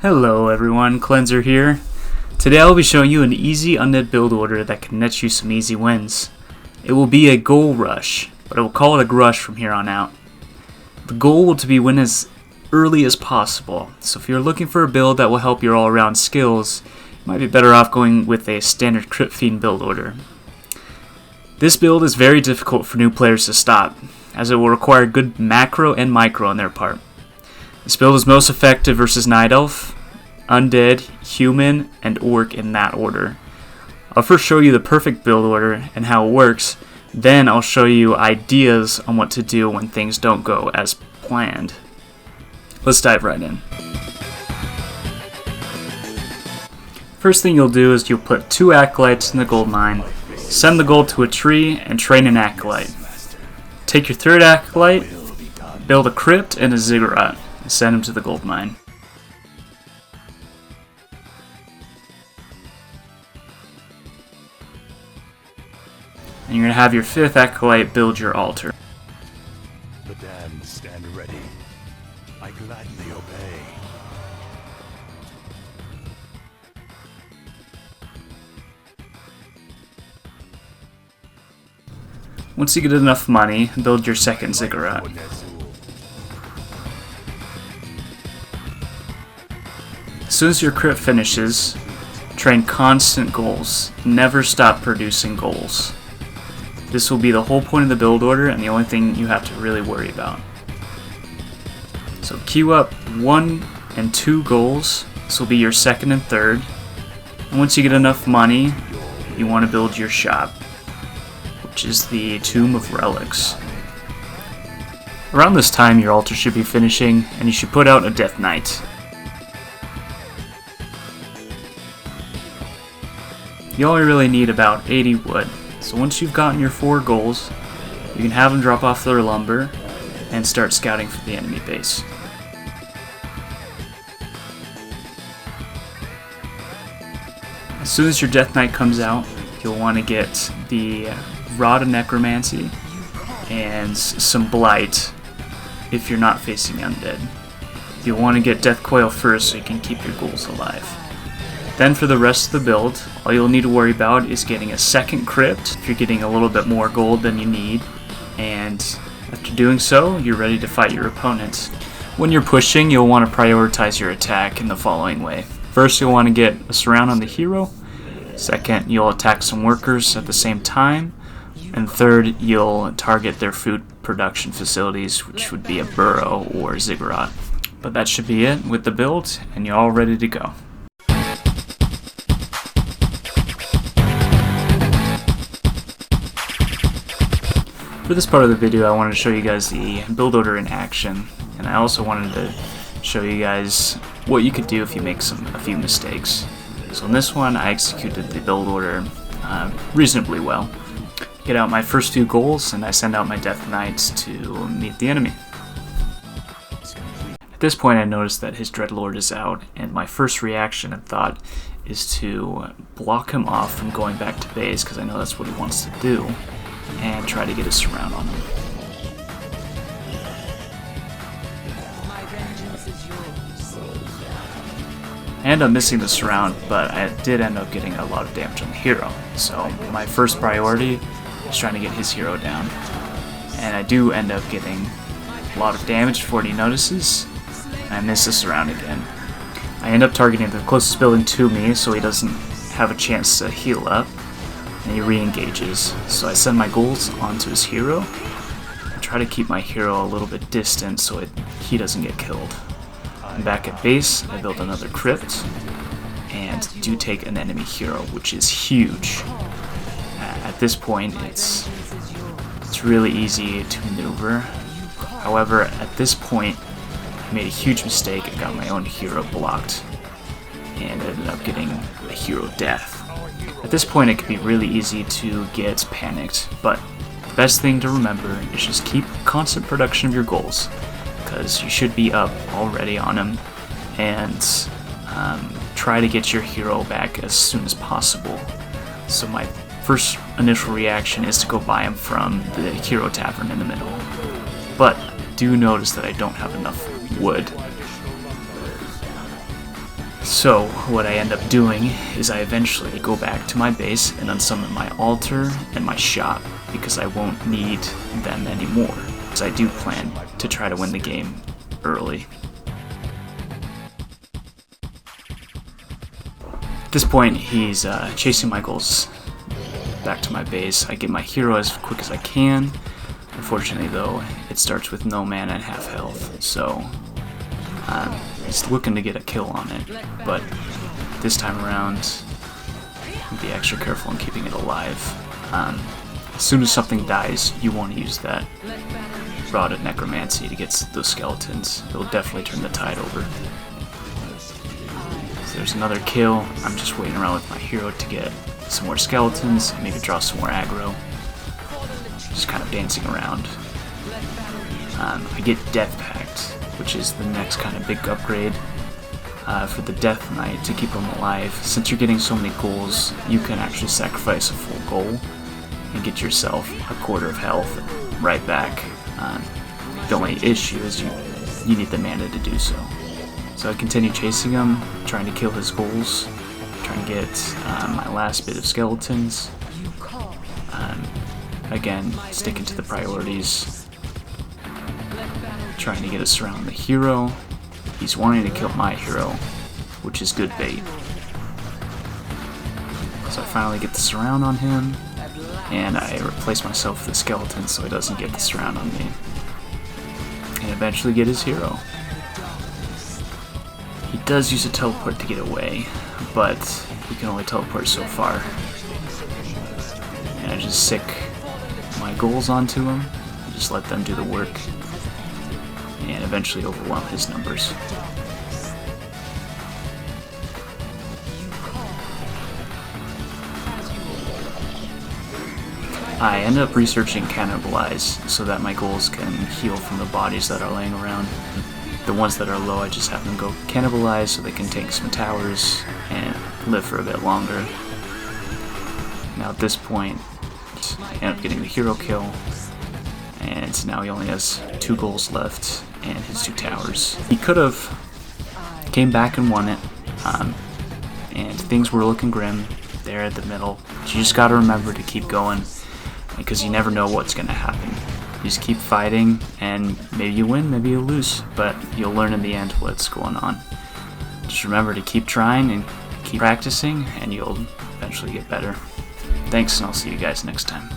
Hello everyone, Klenzer here. Today I'll be showing you an easy undead build order that can net you some easy wins. It will be a goal rush, but I will call it a grush from here on out. The goal will be win as early as possible, so if you're looking for a build that will help your all-around skills, you might be better off going with a standard crit fiend build order. This build is very difficult for new players to stop, as it will require good macro and micro on their part. This build is most effective versus Night Elf, Undead, Human, and Orc in that order. I'll first show you the perfect build order and how it works, then I'll show you ideas on what to do when things don't go as planned. Let's dive right in. First thing you'll do is you'll put 2 Acolytes in the gold mine, send the gold to a tree, and train an Acolyte. Take your 3rd Acolyte, build a crypt and a ziggurat, and send him to the gold mine. And you're going to have your 5th Acolyte build your altar. The damned stand ready. I gladly obey. Once you get enough money, build your 2nd ziggurat. As soon as your crypt finishes, train constant goals. Never stop producing goals. This will be the whole point of the build order and the only thing you have to really worry about. So queue up 1 and 2 goals. This will be your 2nd and 3rd. And once you get enough money, you want to build your shop, which is the Tomb of Relics. Around this time your altar should be finishing and you should put out a Death Knight. You only really need about 80 wood, so once you've gotten your 4 goals, you can have them drop off their lumber and start scouting for the enemy base. As soon as your Death Knight comes out, you'll want to get the Rod of Necromancy and some Blight if you're not facing Undead. You'll want to get Death Coil first so you can keep your ghouls alive. Then for the rest of the build, all you'll need to worry about is getting a 2nd crypt if you're getting a little bit more gold than you need, and after doing so, you're ready to fight your opponent. When you're pushing, you'll want to prioritize your attack in the following way. First, you'll want to get a surround on the hero. 2nd, you'll attack some workers at the same time. And 3rd, you'll target their food production facilities, which would be a burrow or ziggurat. But that should be it with the build, and you're all ready to go. For this part of the video, I wanted to show you guys the build order in action, and I also wanted to show you guys what you could do if you make a few mistakes. So in this one, I executed the build order reasonably well. Get out my first 2 goals, and I send out my Death Knights to meet the enemy. At this point, I noticed that his Dreadlord is out, and my first reaction and thought is to block him off from going back to base, because I know that's what he wants to do, and try to get a surround on him. I ended up missing the surround, but I did end up getting a lot of damage on the hero. So my first priority is trying to get his hero down. And I do end up getting a lot of damage before he notices, and I miss the surround again. I end up targeting the closest building to me so he doesn't have a chance to heal up, and he re-engages. So I send my ghouls onto his hero and try to keep my hero a little bit distant so he doesn't get killed. Back at base, I build another crypt and do take an enemy hero, which is huge. At this point, it's really easy to maneuver. However, at this point, I made a huge mistake and got my own hero blocked, and ended up getting a hero death. At this point, it can be really easy to get panicked, but the best thing to remember is just keep constant production of your goals, because you should be up already on him, and try to get your hero back as soon as possible. So my first initial reaction is to go buy him from the hero tavern in the middle, but do notice that I don't have enough wood. So what I end up doing is I eventually go back to my base and unsummon my altar and my shop because I won't need them anymore. Because I do plan to try to win the game early. At this point, he's chasing my ghouls back to my base. I get my hero as quick as I can. Unfortunately, though, it starts with no mana and half health, so he's looking to get a kill on it. But this time around, I'll be extra careful in keeping it alive. As soon as something dies, you want to use that Rod of Necromancy to get those skeletons. It'll definitely turn the tide over. So there's another kill. I'm just waiting around with my hero to get some more skeletons, maybe draw some more aggro. Just kind of dancing around. I get Death Pact, which is the next kind of big upgrade for the Death Knight to keep him alive. Since you're getting so many ghouls, you can actually sacrifice a full ghoul and get yourself a quarter of health right back. The only issue is you need the mana to do so. So I continue chasing him, trying to kill his ghouls, trying to get my last bit of skeletons. Again, sticking to the priorities, trying to get us around the hero. He's wanting to kill my hero, which is good bait. So I finally get the surround on him, and I replace myself with the skeleton so he doesn't get the surround on me. And eventually get his hero. He does use a teleport to get away, but he can only teleport so far. And I just sick my ghouls onto him, just let them do the work, and eventually overwhelm his numbers. I end up researching Cannibalize so that my ghouls can heal from the bodies that are laying around. The ones that are low, I just have them go Cannibalize so they can take some towers and live for a bit longer. Now at this point, I end up getting the hero kill, and now he only has 2 ghouls left and his 2 towers. He could have came back and won it, and things were looking grim there at the middle. But you just gotta remember to keep going, because you never know what's gonna happen. You just keep fighting, and maybe you win, maybe you lose, but you'll learn in the end what's going on. Just remember to keep trying and keep practicing, and you'll eventually get better. Thanks, and I'll see you guys next time.